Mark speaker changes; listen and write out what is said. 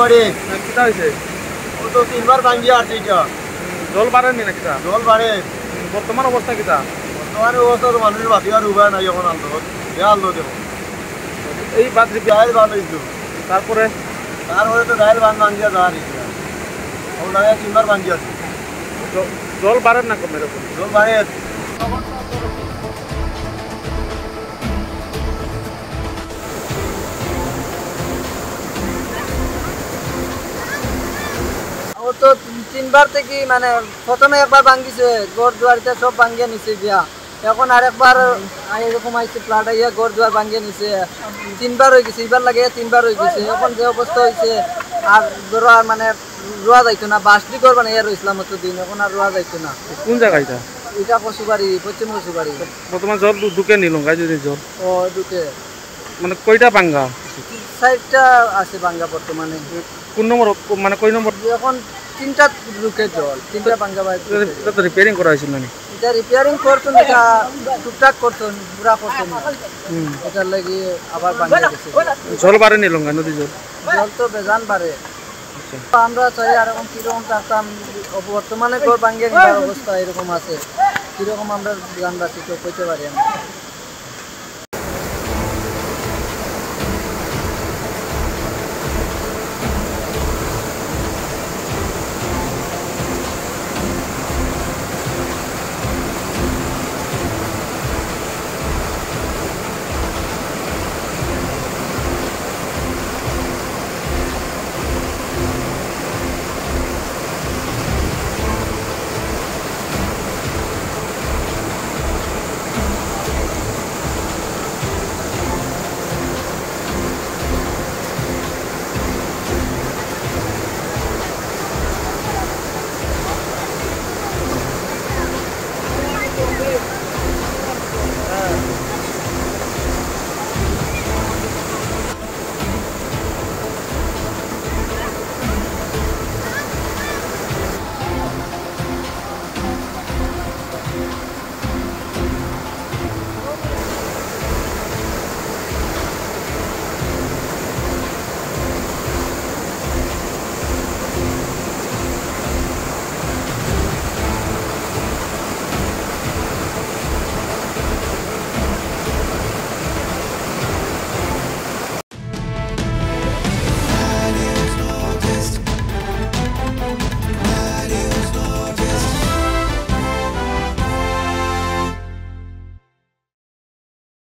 Speaker 1: বাড়ি
Speaker 2: কিতা হয়েছে?
Speaker 1: ও তো তিনবার ভাঙ্গিয়া আছে এটা।
Speaker 2: জল বাড়েনি না কিতা?
Speaker 1: জল বাড়ে
Speaker 2: বর্তমান অবস্থা কিতা?
Speaker 1: বর্তমানে অবস্থা তো মানুষের বাঁচিবার উপায় নাই এখন আনলো আনলো দেখো
Speaker 2: এই বাদ
Speaker 1: ডাইল বান হইতো
Speaker 2: তারপরে
Speaker 1: তারপরে তো ডাইল বান ভাঙ্গিয়া যাওয়া দিচ্ছে এখন লাগে তিনবার ভাঙ্গিয়া আছে
Speaker 2: জল বাড়েন না কম এরকম?
Speaker 1: জল বাড়ে
Speaker 3: ও তো তিনবার থেকে মানে প্রথমে একবার ভাঙ্গিছে ঘর দুয়ারিতে সব ভাঙ্গিয়ে নিছে গিয়া এখন আরেকবার এরকম আইছে ফ্লাড আইয়া ঘর দুয়ার ভাঙ্গিয়ে নিছে তিনবার হয়ে গেছে এবার লাগে তিনবার হয়ে গেছে এখন যে অবস্থা হয়েছে আর ধরো আর মানে রোয়া যাইতো না বাসটি ঘর বানাইয়া রয়েছিলাম অতদিন এখন আর রোয়া যাইতো না।
Speaker 2: কোন জায়গা এটা?
Speaker 3: এটা কচুবাড়ি পশ্চিম কচুবাড়ি।
Speaker 2: বর্তমান জল ঢুকে নিল গাই যদি জল
Speaker 3: ও ঢুকে
Speaker 2: মানে কয়টা ভাঙ্গা?
Speaker 3: 60টা আছে ভাঙ্গা বর্তমানে।
Speaker 2: কোন নম্বর মানে কয় নম্বর?
Speaker 3: এখন 3টা ঢুকে জল 3টা ভাঙ্গা বাড়ি
Speaker 2: এটা তো রিপেয়ারিং করা হয়েছিল না?
Speaker 3: এটা রিপেয়ারিং করছেন এটা টুকটাক করছেন পুরা করছেন এটার লাগি আবার ভাঙ্গা গেছে।
Speaker 2: জল বাড়েনি লঙ্গা নদী জল?
Speaker 3: জল তো বেজান বাড়ে। আমরা চাই আর এখন কিরকম থাকতাম বর্তমানে ঘর ভাঙ্গিয়ে নিবার অবস্থা এরকম আছে কিরকম আমরা জানবাছি তো কইতে পারি আমি।